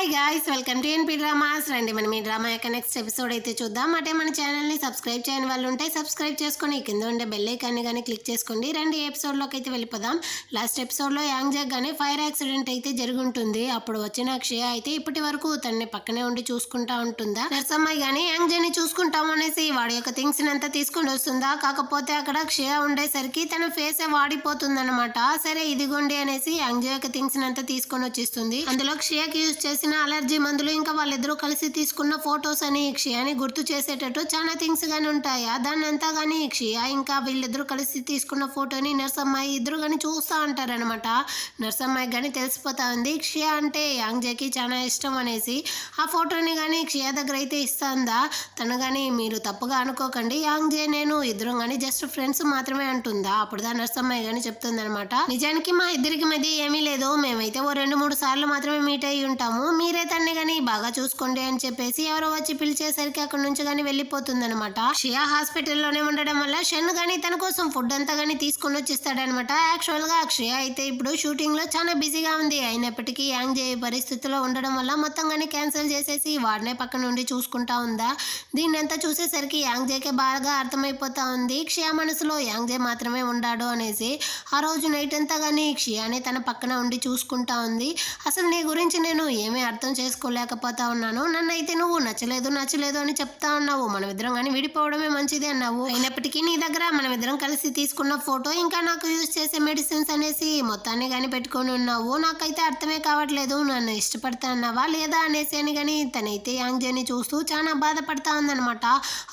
Hi guys, welcome to NP dramas. రండి మనం ఈ డ్రామా యొక్క నెక్స్ట్ ఎపిసోడ్ అయితే చూద్దాం. అంటే మన ఛానల్ని సబ్స్క్రైబ్ చేయని వాళ్ళు ఉంటే సబ్స్క్రైబ్ చేసుకొని కింద ఉండే బెల్ ఐకాన్ని కానీ క్లిక్ చేసుకోండి. రండి ఎపిసోడ్లోకి అయితే వెళ్ళిపోదాం. లాస్ట్ ఎపిసోడ్లో యాంగ్ జాక్ గానే ఫైర్ యాక్సిడెంట్ అయితే జరుగుంటుంది. అప్పుడు వచ్చిన అక్షయ అయితే ఇప్పటి వరకు తనని పక్కనే ఉండి చూసుకుంటా ఉంటుందా. నర్సమ్మాయి కానీ యాంగ్ జాని చూసుకుంటాం అనేసి వాడి యొక్క థింగ్స్ అంతా తీసుకొని వస్తుందా. కాకపోతే అక్కడ అక్షయ ఉండేసరికి తన ఫేస్ వాడిపోతుంది అనమాట. సరే ఇదిగోండి అనేసి యాంగ్ జా యొక్క థింగ్స్ అంతా తీసుకొని వచ్చేస్తుంది. అందులో క్షయకి యూజ్ చేసిన అలర్జీ మందులు, ఇంకా వాళ్ళిద్దరూ కలిసి తీసుకున్న ఫొటోస్ అని క్షయాని గుర్తు చేసేటట్టు చాలా థింగ్స్ గానీ ఉంటాయా. దాన్ని అంతా గానీ క్షయ ఇంకా వీళ్ళిద్దరూ కలిసి తీసుకున్న ఫోటోని నర్సమ్మాయి ఇద్దరు గానీ చూస్తూ ఉంటారనమాట. నర్సమ్మాయి కానీ తెలిసిపోతా ఉంది క్షయ అంటే యాంగ్ జాకి చాలా ఇష్టం అనేసి. ఆ ఫోటోని కానీ క్షయ దగ్గర అయితే ఇస్తుందా. తను కానీ మీరు తప్పుగా అనుకోకండి, యాంగ్ జే నేను ఇద్దరం కానీ జస్ట్ ఫ్రెండ్స్ మాత్రమే అంటుందా. అప్పుడు దా నర్సమ్మాయి కానీ చెప్తుంది అనమాట, నిజానికి మా ఇద్దరికి మధ్య ఏమీ లేదు, మేమైతే ఓ 2-3 సార్లు మాత్రమే మీట్ అయ్యి ఉంటాము, మీరే తన్ని కానీ బాగా చూసుకోండి అని చెప్పేసి ఎవరో వచ్చి పిలిచేసరికి అక్కడ నుంచి కానీ వెళ్ళిపోతుంది అనమాట. షియా హాస్పిటల్లోనే ఉండడం వల్ల షన్ గానీ తన కోసం ఫుడ్ అంతా గానీ తీసుకొని వచ్చిస్తాడనమాట. యాక్చువల్ గా అక్షయ అయితే ఇప్పుడు షూటింగ్ లో చాలా బిజీగా ఉంది. అయినప్పటికీ యాంగ్ జే పరిస్థితిలో ఉండడం వల్ల మొత్తం గానీ క్యాన్సిల్ చేసేసి వాడినే పక్క నుండి చూసుకుంటా ఉందా. దీన్ని అంతా చూసేసరికి యాంగ్ జేకే బాగా అర్థమైపోతా ఉంది క్షయ మనసులో యాంగ్ జే మాత్రమే ఉన్నాడు అనేసి. ఆ రోజు నైట్ అంతా గానీ క్షయానే తన పక్కన ఉండి చూసుకుంటా ఉంది. అసలు నీ గురించి నేను ఏమీ అర్థం చేసుకోలేకపోతా ఉన్నాను, నన్ను అయితే నువ్వు నచ్చలేదు అని చెప్తా ఉన్నావు, మనమిద్దరం కానీ విడిపోవడమే మంచిది అన్నావు. అయినప్పటికీ నీ దగ్గర మనమిద్దరం కలిసి తీసుకున్న ఫోటో, ఇంకా నాకు యూజ్ చేసే మెడిసిన్స్ అనేసి మొత్తాన్ని కానీ పెట్టుకొని ఉన్నావు, నాకైతే అర్థమే కావట్లేదు, నన్ను ఇష్టపడతా అన్నావా లేదా అనేసి అని కానీ తనైతే యాంగ్ జేని చూస్తూ చాలా బాధపడతా ఉందనమాట.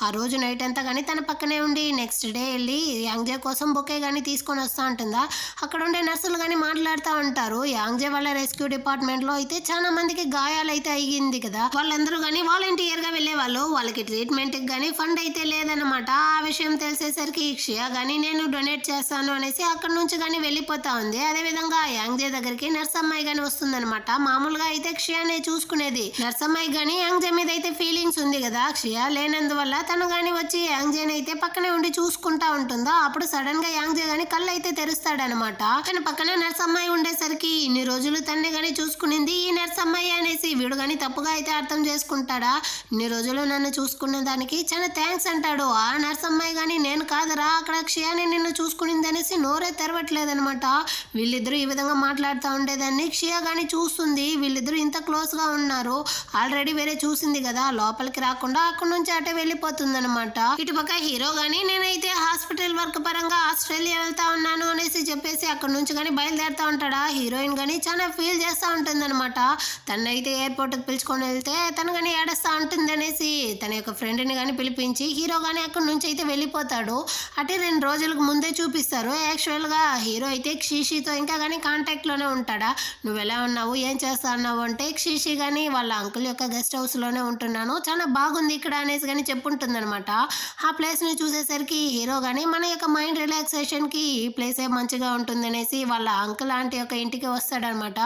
ఆ రోజు నైట్ అంతా కానీ తన పక్కనే ఉండి నెక్స్ట్ డే వెళ్ళి యాంగ్ జే కోసం బొకే కానీ తీసుకొని వస్తూ ఉంటుందా. అక్కడ ఉండే నర్సులు కానీ మాట్లాడుతూ ఉంటారు, యాంగ్ జే వాళ్ళ రెస్క్యూ డిపార్ట్మెంట్ లో అయితే చాలా మందికి గాయాలు అయితే అయ్యింది కదా, వాళ్ళందరూ కానీ వాలంటీర్ గా వెళ్లే వాళ్ళు, వాళ్ళకి ట్రీట్మెంట్ కి కానీ ఫండ్ అయితే లేదనమాట. ఆ విషయం తెలిసేసరికి క్షయ గానీ నేను డొనేట్ చేస్తాను అనేసి అక్కడ నుంచి కానీ వెళ్ళిపోతా ఉంది. అదే విధంగా యాంగ్ జే దగ్గరికి నర్సమ్మాయి గానీ వస్తుందనమాట. మామూలుగా అయితే క్షయనే చూసుకునేది, నర్సమ్మాయి గానీ యాంగ్ జే మీద అయితే ఫీలింగ్స్ ఉంది కదా, క్షయ లేనందువల్ల తను గానీ వచ్చి యాంగ్ జేని అయితే పక్కనే ఉండి చూసుకుంటా ఉంటుందా. అప్పుడు సడన్ గా యాంగ్ జే గానీ కళ్ళు అయితే తెరుస్తాడనమాట. తన పక్కన నర్సమ్మాయి ఉండేసరికి ఇన్ని రోజులు తన్నే గానీ చూసుకునింది ఈ నర్సమ్మాయి అనేసి వీడు గానీ తప్పుగా అయితే అర్థం చేసుకుంటాడా. ఇన్ని రోజులు నన్ను చూసుకున్న దానికి చాలా థ్యాంక్స్ అంటాడు. ఆ నర్సమ్మాయి గానీ నేను కాదరా అక్కడ క్షయాని నిన్ను చూసుకునింది అనేసి నోరే తెరవట్లేదనమాట. వీళ్ళిద్దరూ ఈ విధంగా మాట్లాడుతూ ఉండేదాన్ని క్షయ గానీ చూస్తుంది. వీళ్ళిద్దరూ ఇంత క్లోజ్ గా ఉన్నారు, ఆల్రెడీ వేరే చూసింది కదా, లోపలికి రాకుండా అక్కడ నుంచి అటే వెళ్ళిపోతుంది అనమాట. ఇటుపక్క హీరో గానీ నేనైతే హాస్పిటల్ వర్క్ పరంగా ఆస్ట్రేలియా వెళ్తా ఉన్నాను అనేసి చెప్పేసి అక్కడ నుంచి కానీ బయలుదేరుతా ఉంటాడా. హీరోయిన్ గానీ చాలా ఫీల్ చేస్తూ ఉంటుంది అనమాట. తనైతే ఎయిర్పోర్ట్కి పిలుచుకొని వెళ్తే తను కానీ ఏడుస్తూ ఉంటుంది అనేసి తన యొక్క ఫ్రెండ్ని కానీ పిలిపించి హీరో కానీ అక్కడ నుంచి అయితే వెళ్ళిపోతాడు. అంటే 2 రోజులకు ముందే చూపిస్తారు. యాక్చువల్గా హీరో అయితే క్షిషితో ఇంకా కానీ కాంటాక్ట్లోనే ఉంటాడా. నువ్వు ఎలా ఉన్నావు, ఏం చేస్తా ఉన్నావు అంటే క్షిషి కానీ వాళ్ళ అంకుల్ యొక్క గెస్ట్ హౌస్లోనే ఉంటున్నాను, చాలా బాగుంది ఇక్కడ అనేసి కానీ చెప్పుంటుంది అనమాట. ఆ ప్లేస్ని చూసేసరికి హీరో కానీ మన యొక్క మైండ్ రిలాక్సేషన్కి ఈ ప్లేసే మంచిగా ఉంటుంది అనేసి వాళ్ళ అంకుల్ ఆంటీ యొక్క ఇంటికి వస్తాడనమాట.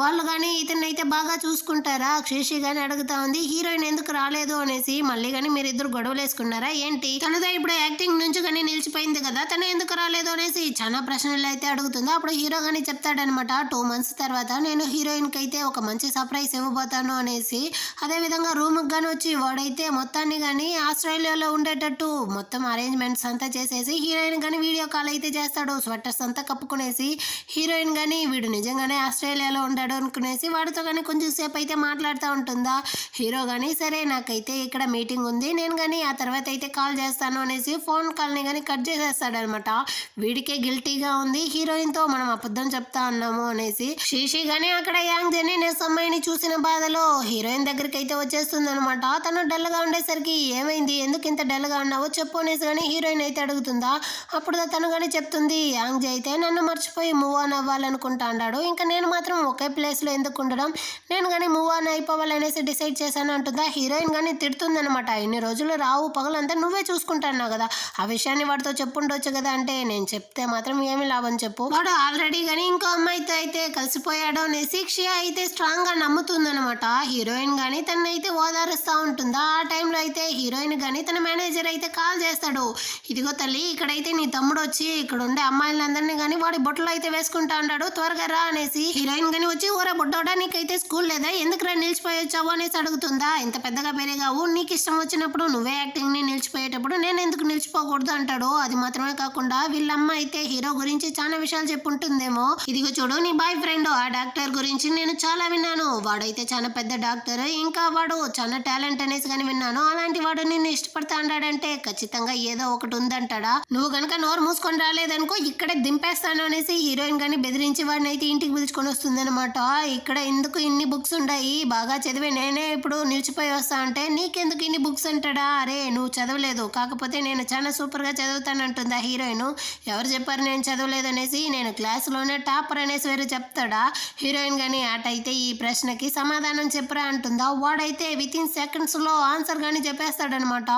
వాళ్ళు కానీ ఇతన్ని అయితే బాగా చూసుకుంటారా. క్షిషి కానీ అడుగుతా ఉంది హీరోయిన్ ఎందుకు రాలేదు అనేసి. మళ్ళీ కానీ మీరిద్దరు గొడవలు వేసుకున్నారా ఏంటి, తనతో ఇప్పుడు యాక్టింగ్ నుంచి కానీ నిలిచిపోయింది కదా, తను ఎందుకు రాలేదు అనేసి చాలా ప్రశ్నలు అయితే అడుగుతుంది. అప్పుడు హీరో కానీ చెప్తాడనమాట 2 months తర్వాత నేను హీరోయిన్ కి అయితే ఒక మంచి సర్ప్రైజ్ ఇవ్వబోతాను అనేసి. అదే విధంగా రూమ్ కి కానీ వచ్చి వాడైతే మొత్తాన్ని కానీ ఆస్ట్రేలియాలో ఉండేటట్టు మొత్తం అరేంజ్మెంట్స్ అంతా చేసేసి హీరోయిన్ కానీ వీడియో కాల్ అయితే చేస్తాడు, స్వెటర్స్ అంతా కప్పుకునేసి. హీరోయిన్ కానీ వీడు నిజంగానే ఆస్ట్రేలియాలో ఉండాడు అనుకునేసి వాడితో కానీ కొంచెం సేపు అయితే మాట్లాడుతూ ఉంటుందా. హీరో కానీ సరే నాకైతే ఇక్కడ మీటింగ్ ఉంది, నేను కానీ ఆ తర్వాత అయితే కాల్ చేస్తాను అనేసి ఫోన్ కాల్ని కానీ కట్ చేసేస్తాడనమాట. వీడికే గిల్టీగా ఉంది హీరోయిన్తో మనం అబద్ధం చెప్తా ఉన్నాము అనేసి. శీషి కానీ అక్కడ యాంగ్ జేని నర్సమ్మాయిని చూసిన బాధలో హీరోయిన్ దగ్గరికి అయితే వచ్చేస్తుంది అనమాట. తను డల్ గా ఉండేసరికి ఏమైంది, ఎందుకు ఇంత డల్ గా ఉన్నావో చెప్పు అనేసి కానీ హీరోయిన్ అయితే అడుగుతుందా. అప్పుడు తను కానీ చెప్తుంది యాంగ్ జే అయితే నన్ను మర్చిపోయి మూవ్ ఆన్ అవ్వాలనుకుంటా అన్నాడు, ఇంకా నేను మాత్రం ఒకే ప్లేస్ లో ఎందుకు ఉండడం, నేను కానీ మూవ్ ఆన్ అయిపోవాలనేసి డిసైడ్ చేశాను అంటుందా. హీరోయిన్ కానీ తిడుతుందనమాట, ఇన్ని రోజులు రావు పగలంతా నువ్వే చూసుకుంటున్నావు కదా, ఆ విషయాన్ని వాడితో చెప్పుండొచ్చు కదా అంటే నేను చెప్తే మాత్రం ఏమి లాభం చెప్పు, వాడు ఆల్రెడీ కానీ ఇంకో అమ్మాయితో అయితే కలిసిపోయాడు అనేసి క్షయ అయితే స్ట్రాంగ్ గా నమ్ముతుందనమాట. హీరోయిన్ కానీ తనైతే ఓదారుస్తూ ఉంటుందా. ఆ టైంలో అయితే హీరోయిన్ కానీ తన మేనేజర్ అయితే కాల్ చేస్తాడు, ఇదిగో తల్లి ఇక్కడైతే నీ తమ్ముడు వచ్చి ఇక్కడ ఉండే అమ్మాయిలందరినీ కానీ వాడి బొట్టలో అయితే వేసుకుంటా ఉన్నాడు, త్వరగా రా అనేసి. హీరోయిన్ కానీ వచ్చి ఊర బొడ్డోడా నీకైతే స్కూల్ స్కూల్ లేదా, ఎందుకురా నిలిచిపోయి వచ్చావు అనేసి అడుగుతుందా. ఇంత పెద్దగా పెరిగావు, నీకు ఇష్టం వచ్చినప్పుడు నువ్వే యాక్టింగ్ ని నిలిచిపోయేటప్పుడు నేను ఎందుకు నిలిచిపోకూడదు అంటాడు. అది మాత్రమే కాకుండా వీళ్ళమ్మ అయితే హీరో గురించి చాలా విషయాలు చెప్పుంటుందేమో. ఇదిగో చూడు, నీ బాయ్ ఫ్రెండ్ ఆ డాక్టర్ గురించి నేను చాలా విన్నాను, వాడైతే చాలా పెద్ద డాక్టర్, ఇంకా వాడు చాలా టాలెంట్ అనేసి కానీ విన్నాను. అలాంటి వాడు నిన్ను ఇష్టపడతా అన్నాడంటే ఖచ్చితంగా ఏదో ఒకటి ఉందంటాడా. నువ్వు గనక నోరు మూసుకొని రాలేదనుకో ఇక్కడే దింపేస్తాను అనేసి హీరోయిన్ గాని బెదిరించి వాడిని అయితే ఇంటికి పిలుచుకొని వస్తుంది అనమాట. ఇక్కడ ఎందుకు ఇన్ని బుక్స్ ఉన్నాయి, బాగా చదివే నేనే ఇప్పుడు నిలిచిపోయి వస్తా అంటే నీకెందుకు ఇన్ని బుక్స్ అంటాడా. అరే నువ్వు చదవలేదు, కాకపోతే నేను చాలా సూపర్ గా చదువుతానంటుంది ఆ హీరోయిన్. ఎవరు చెప్పారు నేను చదవలేదు అనేసి, నేను క్లాసులోనే టాపర్ అనేసి వేరే చెప్తాడా. హీరోయిన్ గాని అయితే ఈ ప్రశ్నకి సమాధానం చెప్పరా అంటుందా. వాడైతే విత్ ఇన్ సెకండ్స్ లో ఆన్సర్ గాని చెప్పేస్తాడనమాట.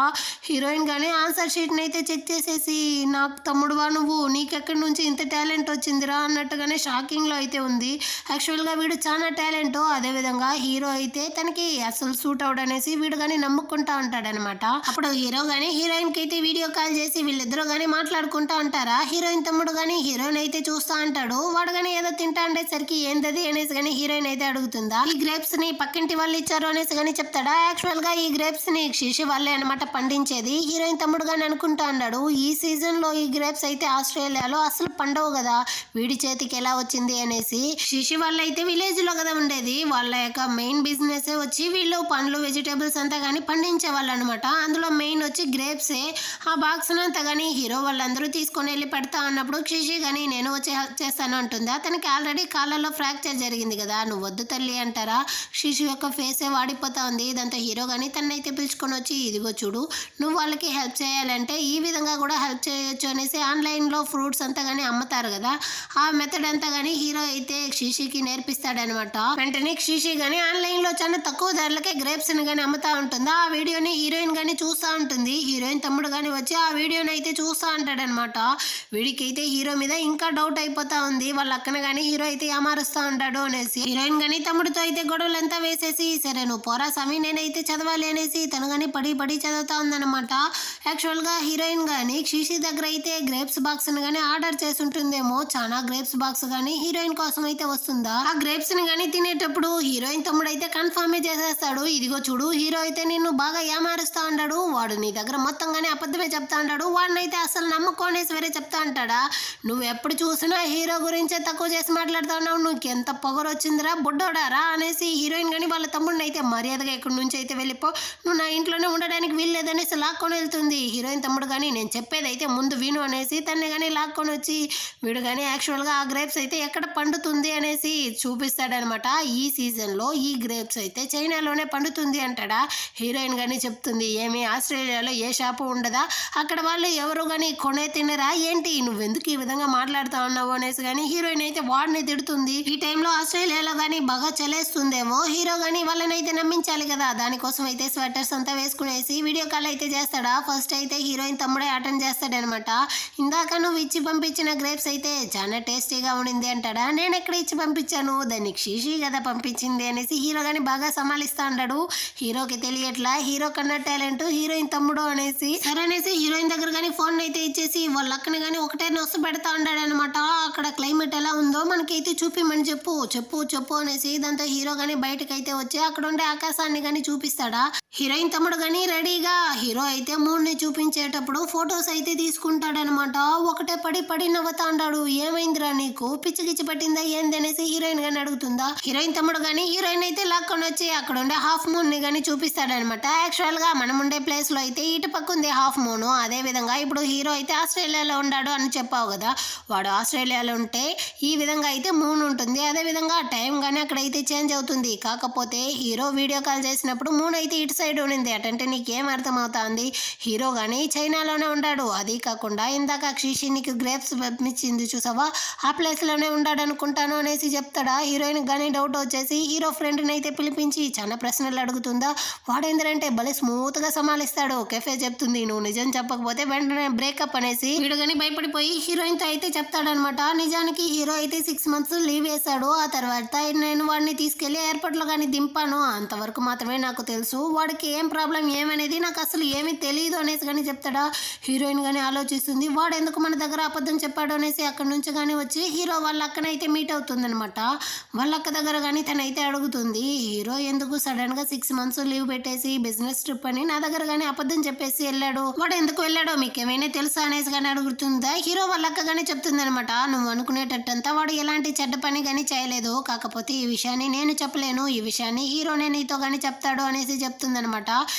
హీరోయిన్ గాని ఆన్సర్ షీట్ ని అయితే చెక్ చేసేసి, నాకు తమ్ముడువా నువ్వు, నీకెక్కడి నుంచి ఇంత టాలెంట్ వచ్చిందిరా అన్నట్టుగానే షాకింగ్ లో అయితే ఉంది. యాక్చువల్ గా వీడు చాలా టాలెంట్, అదే విధంగా హీరో అయితే తనకి అసలు సూట్ అవుట్ అనేసి వీడు గాని నమ్ముకుంటా ఉంటాడనమాట. అప్పుడు హీరో గాని హీరోయిన్ కి అయితే వీడియో కాల్ చేసి వీళ్ళిద్దరూ గాని మాట్లాడుకుంటా ఉంటారా. హీరోయిన్ తమ్ముడు గాని హీరోయిన్ అయితే చూస్తా అంటాడు. వాడు గాని ఏదో తింటా ఉండేసరికి ఏంటది అనేసి గాని హీరోయిన్ అయితే అడుగుతుందా. ఈ గ్రేప్స్ ని పక్కింటి వాళ్ళు ఇచ్చారు అనేసి గాని చెప్తాడా. యాక్చువల్ గా ఈ గ్రేప్స్ ని శిశి వాళ్ళే అనమాట పండించేది. హీరోయిన్ తమ్ముడు గాని అనుకుంటా అన్నాడు, ఈ సీజన్ లో ఈ గ్రేప్స్ అయితే ఆస్ట్రేలియాలో అసలు పండవు కదా, వీడి చేతికి ఎలా వచ్చింది అనేసి. శిశి వాళ్ళు అయితే విలేజ్ లో కదా ఉండేది, వాళ్ళ యొక్క మెయిన్ బిజినెస్ వచ్చి వీళ్ళు పండ్లు వెజిటేబుల్స్ అంతా గానీ పండించే వాళ్ళు అనమాట. అందులో మెయిన్ వచ్చి గ్రేప్సే. ఆ బాక్స్ అంతా గానీ హీరో వాళ్ళందరూ తీసుకొని వెళ్ళి పెడతా అన్నప్పుడు శిశి గానీ నేను వచ్చి హెల్ప్ చేస్తాను అంటుందా. తనకి ఆల్రెడీ కాళ్ళలో ఫ్రాక్చర్ జరిగింది కదా, నువ్వు వద్దు తల్లి అంటారా. శిశు యొక్క ఫేసే వాడిపోతా ఉంది. దాంతో హీరో గానీ తనైతే పిలుచుకొని వచ్చి, ఇదిగో చూడు నువ్వు వాళ్ళకి హెల్ప్ చేయాలంటే ఈ విధంగా కూడా హెల్ప్ చేయొచ్చు అనేసి ఆన్లైన్లో ఫ్రూట్స్ అంతా గానీ అమ్ముతారు కదా, ఆ మెథడ్ అంతా గానీ హీరో అయితే శిశికి నేర్పిస్తాడనమాట. వెంటనే శిశి గానీ ఆన్లైన్లో చాలా తక్కువ ధరలకే గ్రేప్స్ ని గానీ అమ్ముతా ఉంటుందా. ఆ వీడియోని హీరోయిన్ గానీ చూస్తూ ఉంటుంది. హీరోయిన్ తమ్ముడు గానీ వచ్చి ఆ వీడియోని అయితే చూస్తూ ఉంటాడనమాట. వీడికి అయితే హీరో మీద ఇంకా డౌట్ అయిపోతా ఉంది, వాళ్ళ అక్కన గానీ హీరో అయితే ఏమారుస్తూ ఉంటాడు అనేసి. హీరోయిన్ గానీ తమ్ముడితో అయితే గొడవలంతా వేసేసి, సరే నువ్వు పోరా స్వామి నేనైతే చదవాలి అనేసి తను గానీ పడి చదువుతా ఉందన్నమాట. యాక్చువల్ గా హీరోయిన్ గానీ శిశి దగ్గర అయితే గ్రేప్స్ బాక్స్ ని గానీ ఆర్డర్ చేసి ఉంటుందేమో. చాలా గ్రేప్స్ బాక్స్ గానీ హీరోయిన్ కోసం అయితే వస్తుందా. ఆ గ్రేప్స్ ని గానీ తినేటప్పుడు హీరోయిన్ తమ్ముడు అయితే కన్ఫర్మ్ చేసేస్తాడు, ఇదిగో చూడు హీరో అయితే నిన్ను బాగా ఏమారుస్తా ఉంటాడు, వాడు నీ దగ్గర మొత్తంగానే అబద్ధమే చెప్తా ఉంటాడు, వాడినైతే అసలు నమ్మకోనేసి వేరే చెప్తా అంటాడా. నువ్వు ఎప్పుడు చూసినా హీరో గురించే తక్కువ చేసి మాట్లాడుతా ఉన్నావు, నువ్వు ఎంత పొగరు వచ్చిందిరా బుడ్డోడారా అనేసి హీరోయిన్ గానీ వాళ్ళ తమ్ముడిని అయితే మర్యాదగా ఎక్కడి నుంచి అయితే వెళ్ళిపో, నువ్వు నా ఇంట్లోనే ఉండడానికి వీల్లేదనేసి లాక్కొని వెళ్తుంది. హీరోయిన్ తమ్ముడు కానీ నేను చెప్పేది అయితే ముందు విను అనేసి తన్ని కానీ లాక్కొని వచ్చి వీడు కానీ యాక్చువల్గా ఆ గ్రేప్స్ అయితే ఎక్కడ పండుతుంది అనేసి చూపిస్తాడనమాట. ఈ సీజన్లో ఈ గ్రేప్స్ అయితే చైనాలోనే పండుతుంది అంటాడా. హీరోయిన్ కానీ చెప్తుంది, ఏమి ఆస్ట్రేలియాలో ఏ షాపు ఉండదా, అక్కడ వాళ్ళు ఎవరు కానీ కొనే తినరా ఏంటి, నువ్వెందుకు ఈ విధంగా మాట్లాడుతా ఉన్నావు అనేసి కానీ హీరోయిన్ అయితే వాడిని తిడుతుంది. ఈ టైంలో ఆస్ట్రేలియాలో కానీ బాగా చలేస్తుందేమో, హీరో కానీ వాళ్ళని అయితే నమ్మించాలి కదా, దానికోసం అయితే స్వెటర్స్ అంతా వేసుకునేసి వీడియో కాల్ అయితే చేస్తాడా. ఫస్ట్ అయితే హీరోయిన్ తమ్ముడే అటెండ్ చేస్తాడనమాట. ఇందాక నువ్వు ఇచ్చి పంపించిన గ్రేప్స్ అయితే చాలా టేస్టీగా ఉండింది అంటాడా. నేను ఎక్కడ ఇచ్చి పంపించాను, దానికి శిశి కదా పంపించింది అనేసి హీరో కానీ బాగా సమాలిస్తా అంటాడు. హీరోకి తెలియట్లా హీరో కన్నా టాలెంట్ హీరోయిన్ తమ్ముడు అనేసి. సరే అనేసి హీరోయిన్ దగ్గర కానీ ఫోన్ అయితే ఇచ్చేసి వాళ్ళ అక్కని కానీ ఒకటే నొస్సు పెడతా ఉంటాడు అనమాట. అక్కడ క్లైమేట్ ఎలా ఉందో మనకైతే చూపిమని చెప్పు చెప్పు చెప్పు అనేసి. దాంతో హీరో కానీ బయటకు అయితే వచ్చి అక్కడ ఉండే ఆకాశాన్ని కానీ చూపిస్తాడా. హీరోయిన్ తమ్ముడు కానీ రెడీగా హీరో అయితే మూడ్ని చూపించేటప్పుడు ఫొటోస్ అయితే తీసుకుంటాడనమాట. ఒకటే పడి నవ్వుతా అంటాడు. ఏమైందిరా నీకు పిచ్చి గిచ్చి పట్టిందా ఏంది అనేసి హీరోయిన్ గాని అడుగుతుందా. హీరోయిన్ తమ్ముడు గానీ హీరోయిన్ అయితే లాక్కొని వచ్చి అక్కడ ఉండే హాఫ్ మూన్ ని గానీ చూపిస్తాడనమాట. యాక్చువల్ గా మనం ఉండే ప్లేస్ లో అయితే ఇటు పక్క ఉంది హాఫ్ మూన్. అదే విధంగా ఇప్పుడు హీరో అయితే ఆస్ట్రేలియాలో ఉన్నాడు అని చెప్పావు కదా, వాడు ఆస్ట్రేలియాలో ఉంటే ఈ విధంగా అయితే మూన్ ఉంటుంది. అదే విధంగా టైం గానీ అక్కడైతే చేంజ్ అవుతుంది. కాకపోతే హీరో వీడియో కాల్ చేసినప్పుడు మూన్ అయితే ఇటు సైడ్ ఉండింది. అటంటే నీకేం అర్థం అవుతుంది, హీరో గానీ చైనాలోనే ఉన్నాడు. అది కాకుండా ఇందాక శిశి నీకు గ్రేప్స్ పంపించింది చూసావా, ఆ ప్లేస్ లోనే ఉన్నాడు అనుకుంటాను అనేసి చెప్తాడా. హీరోయిన్ గానీ డౌట్ వచ్చేసి హీరో ఫ్రెండ్ ని అయితే పిలిపించి చాలా ప్రశ్నలు అడుగుతుందా. వాడేందంటే భలే స్మూత్ గా సమాలిస్తాడు. కెఫే చెప్తుంది నువ్వు నిజం చెప్పకపోతే వెంటనే బ్రేకప్ అనేసి. వీడు గానీ భయపడిపోయి హీరోయిన్ తో అయితే చెప్తాడనమాట. నిజానికి హీరో అయితే 6 months లీవ్ వేశాడు. ఆ తర్వాత తర్వాత నేను వాడిని తీసుకెళ్లి ఎయిర్పోర్ట్లో కానీ దింపాను, అంతవరకు మాత్రమే నాకు తెలుసు. వాడికి ఏం ప్రాబ్లం ఏమనేది నాకు అసలు ఏమీ తెలియదు అనేసి కానీ చెప్తాడా. హీరోయిన్ కానీ ఆలోచిస్తుంది, వాడు ఎందుకు మన దగ్గర అబద్ధం చెప్పాడు అనేసి. అక్కడి నుంచి కానీ వచ్చి హీరో వాళ్ళ అక్కనైతే మీట్ అవుతుందనమాట. వాళ్ళ అక్క దగ్గర కానీ తనైతే అడుగుతుంది, హీరో ఎందుకు సడన్గా 6 months లీవ్ పెట్టేసి బిజినెస్ ట్రిప్ అని నా దగ్గర కానీ అబద్ధం చెప్పేసి వెళ్ళాడు, వాడు ఎందుకు వెళ్ళాడో మీకేమైనా తెలుసా అనేసి కానీ అడుగుతుందా. హీరో వాళ్ళ అక్క కానీ చెప్తుంది అనమాట, నువ్వు అనుకునేటట్టంతా వాడు ఎలాంటి చెడ్డ పని కానీ చేయలేదు, కాకపోతే ఈ విషయాన్ని నేను చెప్పలేను, ఈ విషయాన్ని హీరోనే నీతో కానీ చెప్తాడు అనేసి చెప్తుందనమాట.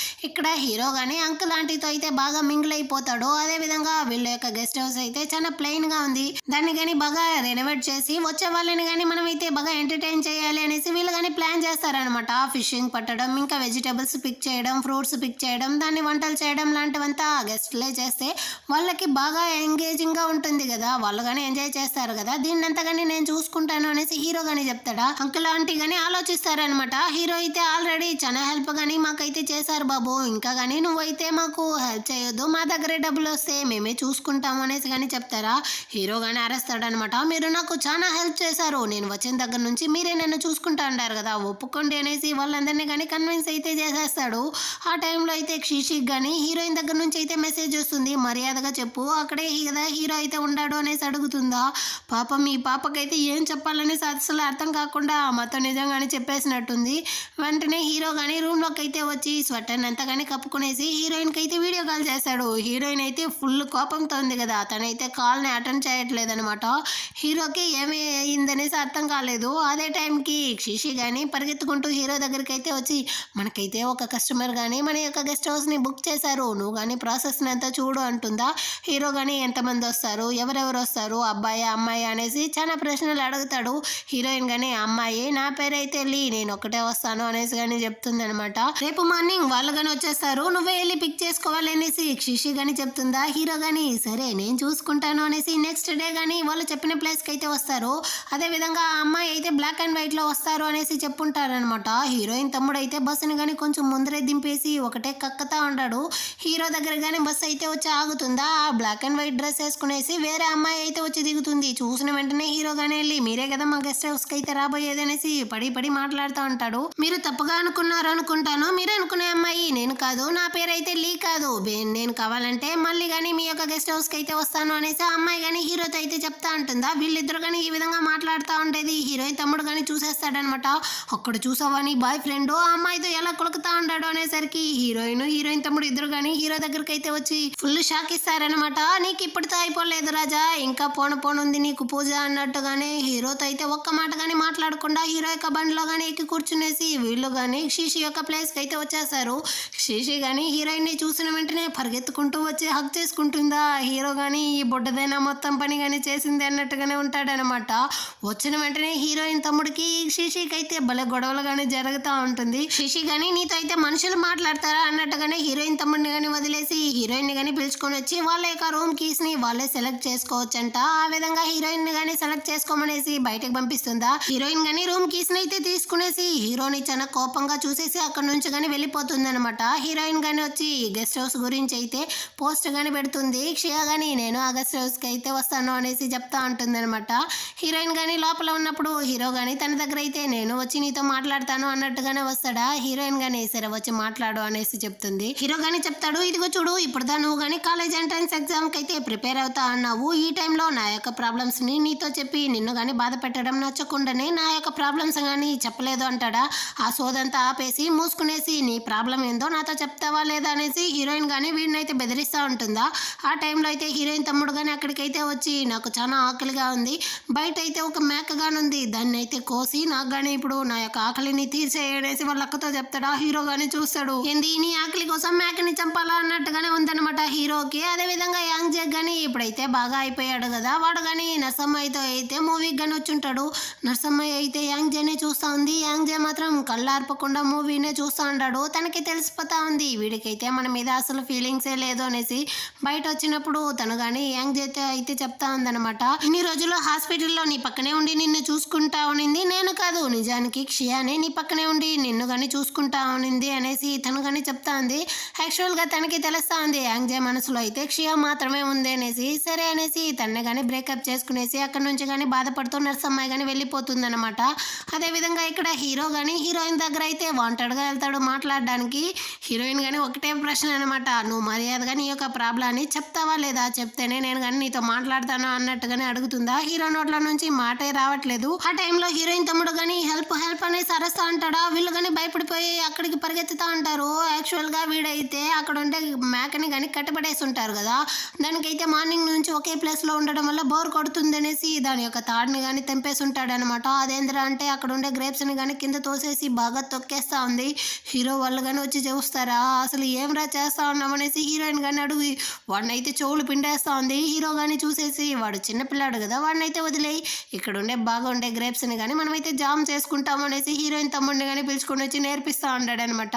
ఇక్కడ హీరో కానీ అంకుల్ ఆంటీతో అయితే బాగా మింగిల్ అయిపోతాడు. అదే విధంగా వీళ్ళ యొక్క గెస్ట్ హౌస్ అయితే చాలా ప్లెయిన్ గా ఉంది, దాన్ని కానీ బాగా రెనోవేట్ చేసి వచ్చే వాళ్ళని కానీ మనం అయితే బాగా ఎంటర్టైన్ చేయాలి అనేసి వీళ్ళు కానీ ప్లాన్ చేస్తారనమాట. ఫిషింగ్ పట్టడం, ఇంకా వెజిటేబుల్స్ పిక్ చేయడం, ఫ్రూట్స్ పిక్ చేయడం, దాన్ని వంటలు చేయడం లాంటివంతా గెస్ట్లే చేస్తే వాళ్ళకి బాగా ఎంగేజింగ్ గా ఉంటుంది కదా, వాళ్ళు కానీ ఎంజాయ్ చేస్తారు కదా, దీన్నంతా కానీ నేను చూసుకుంటాను అనేసి హీరో కానీ చెప్తాడా. అంకుల్ ఆంటీ కానీ ఆలోచిస్తారనమాట. హీరో అయితే ఆల్రెడీ చాలా హెల్ప్ కానీ మాకైతే చేశారు బాబు, ఇంకా కానీ నువ్వైతే మాకు హెల్ప్ చేయొద్దు, మా దగ్గరే డబ్బులు వస్తే మేమే చూసుకుంటాము అనేసి కానీ చెప్తారా. హీరో కానీ అరేస్తాడనమాట, మీరు నాకు చాలా హెల్ప్ చేశారు, నేను వచ్చిన దగ్గర నుంచి మీరే నన్ను చూసుకుంటా అంటారు కదా, ఒప్పుకోండి అనేసి వాళ్ళందరినీ కానీ కన్విన్స్ అయితే చేసేస్తాడు. ఆ టైంలో అయితే శిశికి కానీ హీరోయిన్ దగ్గర నుంచి అయితే మెసేజ్ వస్తుంది, మర్యాదగా చెప్పు అక్కడే కదా హీరో అయితే ఉన్నాడు అనేసి అడుగుతుందా. పాపం ఈ పాపకైతే ఏం చెప్పాలనేసి అసలు అర్థం కాకుండా మొత్తం నిజంగానే చెప్పేసినట్టుంది. వెంటనే హీరో కానీ రూమ్లోకి అయితే వచ్చి స్వెటర్ అంతా కానీ కప్పుకునేసి హీరోయిన్కి అయితే వీడియో కాల్ చేశాడు. హీరోయిన్ అయితే ఫుల్ కోపంతో ఉంది కదా, తనైతే కాల్ని అటెండ్ చేయట్లేదనమాట. హీరోకి ఏమి అయిందనేసి అర్థం కాలేదు. అదే టైంకి శిశి కానీ పరిగెత్తుకుంటూ హీరో దగ్గరికి అయితే వచ్చి, మనకైతే ఒక కస్టమర్ కానీ మన యొక్క గెస్ట్ హౌస్ని బుక్ చేశారు, నువ్వు కానీ ప్రాసెస్ని అంతా చూడు అంటుందా. హీరో కానీ ఎంతమంది వస్తారు, ఎవరెవరు వస్తారు, అబ్బాయి అమ్మాయి అనేసి చాలా ప్రశ్నలు అడుగుతాడు. హీరోయిన్ కానీ అమ్మాయి నా పేరైతే లీ, నేను ఒకటే వస్తాను అనేసి కానీ చెప్తుంది అనమాట. రేపు మార్నింగ్ వాళ్ళు కానీ వచ్చేస్తారు, నువ్వే వెళ్ళి పిక్ చేసుకోవాలి అనేసి శిశి కానీ చెప్తుందా. హీరో కానీ సరే నేను చూసుకుంటాను అనేసి నెక్స్ట్ డే కానీ వాళ్ళు చెప్పిన ప్లేస్కి అయితే వస్తారు. అదేవిధంగా ఆ అమ్మాయి అయితే బ్లాక్ అండ్ వైట్లో వస్తారు అనేసి చెప్పుంటారనమాట. హీరోయిన్ తమ్ముడు అయితే బస్సుని కానీ కొంచెం ముందరే దింపేసి ఒకటే కక్కతా ఉంటాడు. హీరో దగ్గర కానీ బస్సు అయితే వచ్చి ఆగుతుందా. ఆ బ్లాక్ అండ్ వైట్ డ్రెస్ వేసుకునేసి వేరే అమ్మాయి అయితే వచ్చి దిగుతుంది. చూసిన వెంటనే హీరో కానీ వెళ్ళి, మీరే కదా మా గెస్ట్ హౌస్కి అయితే రాబోయేది అనేసి పడి పడి మాట్లాడుతూ ఉంటాడు. మీరు తప్పుగా అనుకున్నారు అనుకుంటాను, మీరు అనుకునే అమ్మాయి నేను కాదు, నా పేరైతే లీ కాదు, నేను కావాలంటే మళ్ళీ కానీ మీ యొక్క గెస్ట్ హౌస్కి అయితే వస్తాను అనేసి ఆ అమ్మాయి కానీ హీరోతో అయితే చెప్తా ఉంటుందా. వీళ్ళిద్దరు కానీ ఈ విధంగా మాట్లాడుతూ ఉండేది హీరోయిన్ తమ్ముడు కానీ చూసేస్తాడనమాట. అక్కడ చూసావని బాయ్ ఫ్రెండ్ ఆ అమ్మాయితో ఎలా కొలుకుతా ఉంటాడు అనేసరికి హీరోయిన్ తమ్ముడు ఇద్దరు కానీ హీరో దగ్గరికి అయితే వచ్చి ఫుల్ షాక్ ఇస్తారనమాట. నీకు ఇప్పటితో అయిపోలేదు రాజా, ఇంకా పోనుంది నీకు పూజ అన్నట్టుగానే హీరోతో అయితే ఒక్క మాట కానీ మాట్లాడకుండా హీరో యొక్క బండిలో కానీ ఎక్కి కూర్చునేసి వీళ్ళు కానీ శిశి యొక్క ప్లేస్కి అయితే వచ్చేసారు. శిశి కానీ హీరోయిన్ని చూసిన వెంటనే పరిగెత్తుకుంటూ వచ్చి హక్ చేసుకుంటుందా. హీరో కానీ ఈ బొడ్డదైనా మొత్తం పని కానీ చేసింది అన్నట్టుగానే ఉంటాడనమాట. వచ్చిన వెంటనే హీరోయిన్ తమ్ముడికి శిశికి అయితే భలే గొడవలు కానీ జరుగుతూ ఉంటుంది. శిశి కానీ నీతో అయితే మనుషులు మాట్లాడతారా అన్నట్టుగానే హీరోయిన్ తమ్ముడిని కానీ వదిలేసి హీరోయిన్ని కానీ పిలుచుకొని వచ్చి వాళ్ళ యొక్క రూమ్ కీస్ ని వాళ్ళే సెలెక్ట్ చేసుకోవచ్చంట. ఆ విధంగా హీరోయిన్ ని కానీ సెలెక్ట్ చేసుకోమనేసి బయటకు పంపిస్తుందా. హీరోయిన్ కానీ రూమ్ కీస్ ని అయితే తీసుకునేసి హీరోని చాలా కోపంగా చూసేసి అక్కడ నుంచి కానీ వెళ్ళిపోతుంది అనమాట. హీరోయిన్ కానీ వచ్చి గెస్ట్ హౌస్ గురించి అయితే పోస్ట్ కానీ పెడుతుంది. క్షయ కానీ నేను ఆ గెస్ట్ హౌస్కి అయితే వస్తాను అనేసి చెప్తా ఉంటుంది అనమాట. హీరోయిన్ కానీ లోపల ఉన్నప్పుడు హీరో కానీ తన దగ్గర అయితే నేను వచ్చి నీతో మాట్లాడతాను అన్నట్టుగానే వస్తాడా. హీరోయిన్ కానీ సరే వచ్చి మాట్లాడు అనేసి చెప్తుంది. హీరో కానీ చెప్తాడు, ఇదిగో చూడు ఇప్పుడుదా నువ్వు కానీ కాలేజ్ ఎంట్రన్స్ ఎగ్జామ్కి అయితే ప్రిపేర్ అవుతా అన్నావు, ఈ టైంలో నా యొక్క ప్రాబ్లమ్స్ని నీతో చెప్పి నిన్ను కానీ బాధ పెట్టడం నచ్చకుండానే నా యొక్క ప్రాబ్లమ్స్ కానీ చెప్పలేదు అంటాడా. ఆ సోదంతా ఆపేసి మూసుకునేసి నీ ప్రాబ్లం ఏందో నాతో చెప్తావా లేదా అనేసి హీరోయిన్ కానీ వీడినైతే బెదిరిస్తూ ఉంటుందా. ఆ టైంలో అయితే హీరోయిన్ తమ్ముడు కానీ అక్కడికైతే వచ్చి నాకు చాలా ఆకలిగా ఉంది, బయట అయితే ఒక మేకగానుంది, దాన్ని అయితే కోసి నాకు కానీ ఇప్పుడు నా యొక్క ఆకలిని తీర్చేయనేసి వాళ్ళ అక్కతో చెప్తాడా. హీరో కానీ చూస్తాడు, ఏంది నీ ఆకలి కోసం మేకని చంపాలా అన్నట్టుగానే ఉందన్నమాట హీరోకి. అదేవిధంగా యాంగ్ జగ్ కానీ ఇప్పుడైతే బాగా అయిపోయాడు కదా, వాడు కానీ నర్సమ్మాయితో అయితే మూవీకి కానీ వచ్చుంటాడు. నర్సమ్మాయి అయితే యాంగ్ జేనే చూస్తూ ఉంది, యాంగ్ జే మాత్రం కళ్ళార్పకుండా మూవీనే చూస్తూ ఉంటాడు. తనకి తెలిసిపోతా ఉంది వీడికైతే మన మీద అసలు ఫీలింగ్సే లేదు అనేసి. బయట వచ్చినప్పుడు తను కానీ యాంగ్ జేతో అయితే చెప్తా ఉందన్నమాట, ఇన్ని రోజులు హాస్పిటల్లో నీ పక్కనే ఉండి నిన్ను చూసుకుంటా ఉనింది నేను కాదు, నిజానికి క్షయానే నీ పక్కనే ఉండి నిన్ను కానీ చూసుకుంటా ఉనింది అనేసి తను కానీ చెప్తా ఉంది. యాక్చువల్గా తనకి తెలుస్తా ఉంది యాంగ్ జే మనసులో అయితే క్షయ మాత్రమే ఉంది అనేసి. సరే అనేసి తన్నే కానీ బ్రేకప్ చేసుకునేసి అక్కడ నుంచి కానీ బాధపడుతూ నర్సమ్మాయి కానీ వెళ్ళిపోతుంది. అయిపోతుందన్నమాట. అదేవిధంగా ఇక్కడ హీరో కానీ హీరోయిన్ దగ్గర అయితే వాంటెడ్గా వెళ్తాడు మాట్లాడడానికి. హీరోయిన్ కానీ ఒకటే ప్రశ్న అనమాట, నువ్వు మర్యాదగా నీ యొక్క ప్రాబ్లాన్ని చెప్తావా లేదా, చెప్తేనే నేను కానీ నీతో మాట్లాడతాను అన్నట్టుగానే అడుగుతుందా. హీరో నోట్ల నుంచి మాటే రావట్లేదు. ఆ టైంలో హీరోయిన్ తమ్ముడు కానీ హెల్ప్ హెల్ప్ అనేసి అరుస్తా అంటాడా. వీళ్ళు కానీ భయపడిపోయి అక్కడికి పరిగెత్తుతా ఉంటారు. యాక్చువల్గా వీడైతే అక్కడ ఉండే మేకని కానీ కట్టబడేసి ఉంటారు కదా, దానికైతే మార్నింగ్ నుంచి ఒకే ప్లేస్లో ఉండడం వల్ల బోర్ కొడుతుంది అనేసి దాని యొక్క తాడుని కానీ తెంపేసి ఉంటాడు అనమాట. అదేంద్రా అంటే అక్కడ ఉండే గ్రేప్స్ని కానీ కింద తోసేసి బాగా తొక్కేస్తా ఉంది. హీరో వాళ్ళు కానీ వచ్చి చూస్తారా, అసలు ఏం చేస్తా ఉన్నామనేసి హీరోయిన్ కానీ అడుగు వాడిని అయితే చెవులు పిండేస్తా ఉంది. హీరో కానీ చూసేసి వాడు చిన్నపిల్లాడు కదా, వాడిని అయితే వదిలేయి, ఇక్కడ ఉండే బాగా ఉండే గ్రేప్స్ని కానీ మనమైతే జామ్ చేసుకుంటాము అనేసి హీరోయిన్ తమ్ముడిని కానీ పిలుచుకొని వచ్చి నేర్పిస్తూ ఉంటాడు అనమాట.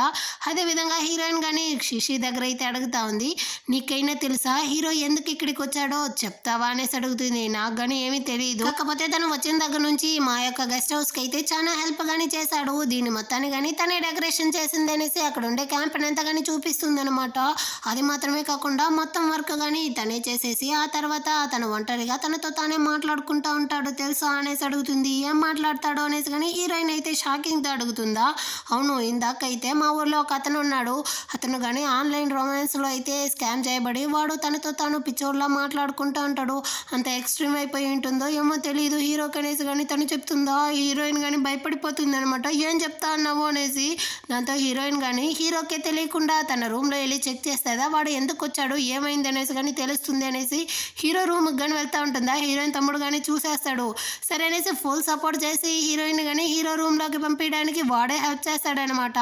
అదేవిధంగా హీరోయిన్ కానీ శశి దగ్గర అయితే అడుగుతా ఉంది, నీకైనా తెలుసా హీరో ఎందుకు ఇక్కడికి వచ్చాడో చెప్తావా అనేసి అడుగుతుంది. నాకు కానీ ఏమీ తెలియదు, కాకపోతే తను వచ్చిన దగ్గర నుంచి మా యొక్క గెస్ట్ హౌస్కి అయితే చాలా హెల్ప్ కానీ చేశాడు, దీని మొత్తాన్ని కానీ తనే డెకరేషన్ చేసింది అనేసి అక్కడ ఉండే క్యాంప్ అంతా కానీ చూపిస్తుంది అనమాట. అది మాత్రమే కాకుండా మొత్తం వర్క్ కానీ తనే చేసేసి ఆ తర్వాత తను ఒంటరిగా తనతో తానే మాట్లాడుకుంటూ ఉంటాడు తెలుసా అనేసి అడుగుతుంది. ఏం మాట్లాడతాడో అనేసి కానీ హీరోయిన్ అయితే షాకింగ్తో అడుగుతుందా. అవును, ఇందాకైతే మా ఊర్లో ఒక అతను ఉన్నాడు, అతను కానీ ఆన్లైన్ రొమాన్స్లో అయితే స్కామ్ చేయబడి వాడు తనతో తాను పిచ్చోడ్లా మాట్లాడుకుంటూ ఉంటాడు, అంత ఎక్స్ట్రీమ్ అయిపోయి ఉంటుందో ఏమో తెలియదు హీరోకి అనేసి కానీ తను చెప్తుందా. హీరోయిన్ కానీ భయపడిపోతుంది అనమాట, ఏం చెప్తా అన్నావు అనేసి. దాంతో హీరోయిన్ కానీ హీరోకే తెలియకుండా తన రూమ్లో వెళ్ళి చెక్ చేస్తుందా, వాడు ఎందుకు వచ్చాడు ఏమైంది అనేసి కానీ తెలుస్తుంది అనేసి హీరో రూమ్కి కానీ వెళ్తూ ఉంటుందా. హీరోయిన్ తమ్ముడు కానీ చూసేస్తాడు, సరే అనేసి ఫుల్ సపోర్ట్ చేసి హీరోయిన్ కానీ హీరో రూమ్లోకి పంపించడానికి వాడే హెల్ప్ చేస్తాడనమాట.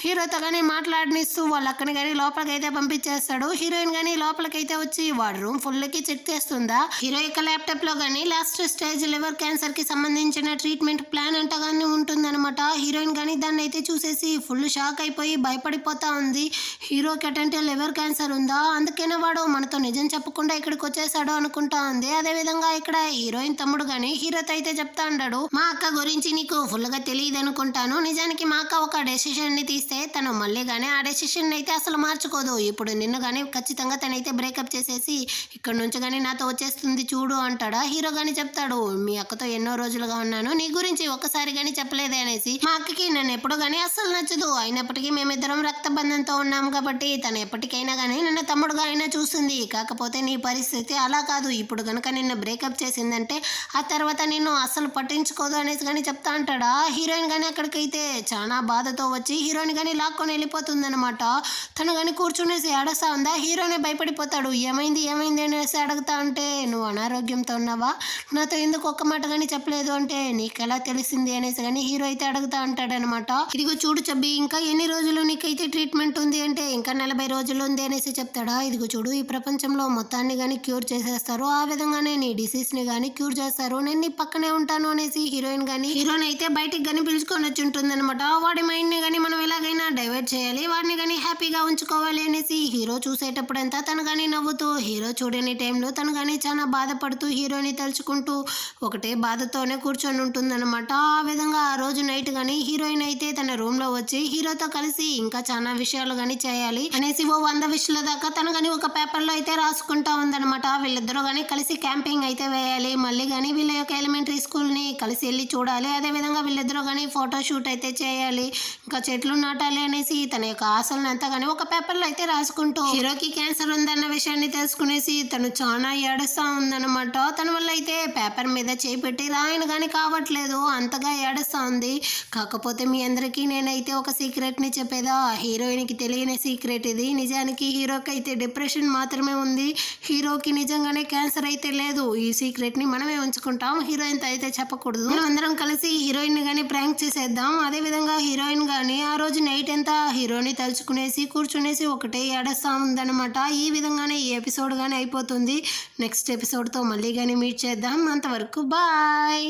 హీరోతో కానీ మాట్లాడనిస్తూ వాళ్ళ అక్కని కానీ లోపలికి అయితే పంపించేస్తాడు. హీరోయిన్ కానీ లోపలికైతే వచ్చి వాడు రూమ్ ఫుల్కి చెక్ చేస్తుందా. హీరో యొక్క ల్యాప్టాప్లో కానీ లాస్ట్ స్టేజ్ లివర్ క్యాన్సర్కి సంబంధించిన ట్రీట్మెంట్ ప్లాన్ అంటగానే ఉంటుందన్నమాట. హీరోయిన్ కానీ దాన్ని అయితే చూసేసి ఫుల్ షాక్ అయిపోయి భయపడిపోతా ఉంది. హీరోకి అటంటే లివర్ క్యాన్సర్ ఉందా, అందుకనే వాడు మనతో నిజం చెప్పకుండా ఇక్కడికి వచ్చేసాడు అనుకుంటా ఉంది. అదేవిధంగా ఇక్కడ హీరోయిన్ తమ్ముడు కానీ హీరోతో అయితే చెప్తా ఉంటాడు, మా అక్క గురించి నీకు ఫుల్గా తెలియదు అనుకుంటాను, నిజానికి మా అక్క ఒక డెసిషన్ని తీస్తే తను మళ్ళీ కానీ ఆ డెసిషన్ అయితే అసలు మార్చుకోదు. ఇప్పుడు నిన్ను కానీ ఖచ్చితంగా తనైతే బ్రేకప్ చేసేసి ఇక్కడ నుంచి కానీ నాతో వచ్చేస్తుంది చూడు అంటాడా. హీరో కానీ చెప్తాడు, మీ అక్కతో ఎన్నో రోజులుగా ఉన్నాను, నీ గురించి ఒక్కసారి కానీ చెప్పలేదే అనేసి. మా అక్కకి నన్ను ఎప్పుడు కానీ అస్సలు నచ్చదు, అయినప్పటికీ మేమిద్దరం రక్తబంధంతో ఉన్నాము కాబట్టి తను ఎప్పటికైనా కానీ నన్ను తమ్ముడుగా అయినా చూస్తుంది, కాకపోతే నీ పరిస్థితి అలా కాదు, ఇప్పుడు కనుక నిన్ను బ్రేకప్ చేసిందంటే ఆ తర్వాత నిన్ను అస్సలు పట్టించుకోదు అనేసి కానీ చెప్తా అంటాడా. హీరోయిన్ కానీ అక్కడికైతే చాలా బాధతో వచ్చి హీరోయిన్ కానీ లాక్కొని వెళ్ళిపోతుంది అనమాట. తను కానీ కూర్చునేసి ఏడస్తా ఉందా. హీరోనే భయపడిపోతాడు, ఏమైంది ఏమైంది అనేసి అడుగుతా అంటే, నువ్వు అనారోగ్యంతో ఉన్నావా, నాతో ఎందుకు ఒక్క మాట కానీ చెప్పలేదు అంటే, నీకెలా తెలిసింది అనేసి కానీ హీరో అయితే అడుగుతా అంటాడనమాట. ఇదిగో చూడు చబ్బి, ఇంకా ఎన్ని రోజులు నీకైతే ట్రీట్మెంట్ ఉంది అంటే, ఇంకా 40 రోజులు ఉంది అనేసి చెప్తాడా. ఇదిగో చూడు, ఈ ప్రపంచంలో మొత్తాన్ని కానీ క్యూర్ చేసేస్తారు, ఆ విధంగానే నీ డిసీజ్ని కానీ క్యూర్ చేస్తారు, నేను నీ పక్కనే ఉంటాను అనేసి హీరోయిన్ కానీ హీరోని అయితే బయటికి కానీ పిలుచుకొని వచ్చి ఉంటుంది అనమాట. వాడి మైండ్ని కానీ మనం ఎలాగైనా డైవర్ట్ చేయాలి, వాడిని కానీ హ్యాపీగా ఉంచుకోవాలి అనేసి హీరో చూసేటప్పుడంతా తను కానీ నవ్వుతూ, హీరో చూడని టైంలో తను కానీ చాలా బాధపడుతూ హీరోని తలుచుకుంటూ ఒకటే బాధతోనే కూర్చొని ఉంటుందన్నమాట. ఆ విధంగా ఆ రోజు నైట్ కానీ హీరోయిన్ అయితే తన రూమ్లో వచ్చి హీరోతో కలిసి ఇంకా చాలా విషయాలు కానీ చేయాలి అనేసి 100 విషయాల దాకా తను కానీ ఒక పేపర్లో అయితే రాసుకుంటా ఉందన్నమాట. వీళ్ళిద్దరూ కానీ కలిసి క్యాంపింగ్ అయితే వేయాలి, మళ్ళీ కానీ వీళ్ళ యొక్క ఎలిమెంటరీ స్కూల్ని కలిసి వెళ్ళి చూడాలి, అదేవిధంగా వీళ్ళిద్దరూ కానీ ఫోటోషూట్ అయితే చేయాలి, ఇంకా చెట్లు నాటాలి అనేసి తన యొక్క ఆశలను అంతా కానీ ఒక పేపర్లో అయితే రాసుకుంటూ హీరోకి క్యాన్సర్ ఉందన్న విషయాన్ని తెలుసుకునేసి తను చాలా ఏడుస్తా ఉందన్నమాట. తన వల్ల అయితే పేపర్ మీద చేయి పెట్టి రాయను కానీ కావట్లేదు, అంతగా ఏడుస్తా ఉంది. కాకపోతే మీ అందరికీ నేనైతే ఒక సీక్రెట్ని చెప్పేదా, హీరోయిన్కి తెలియని సీక్రెట్ ఇది. నిజానికి హీరోకి అయితే డిప్రెషన్ మాత్రమే ఉంది, హీరోకి నిజంగానే క్యాన్సర్ అయితే లేదు. ఈ సీక్రెట్ని మనమే ఉంచుకుంటాం, హీరోయిన్తో అయితే చెప్పకూడదు. మనం అందరం కలిసి హీరోయిన్ కానీ ప్రాంక్ చేసేద్దాం. అదేవిధంగా హీరోయిన్ కానీ ఆ రోజు నైట్ అంతా హీరోని తలుచుకునేసి కూర్చునేసి ఒకటే ఏడుస్తా ఉందన్నమాట. ఈ విధంగానే ఈ ఎపిసోడ్ కానీ అయిపోతుంది. నెక్స్ట్ ఎపిసోడ్తో మళ్ళీ కానీ మీట్ చేద్దాం. అంతవరకు బాయ్.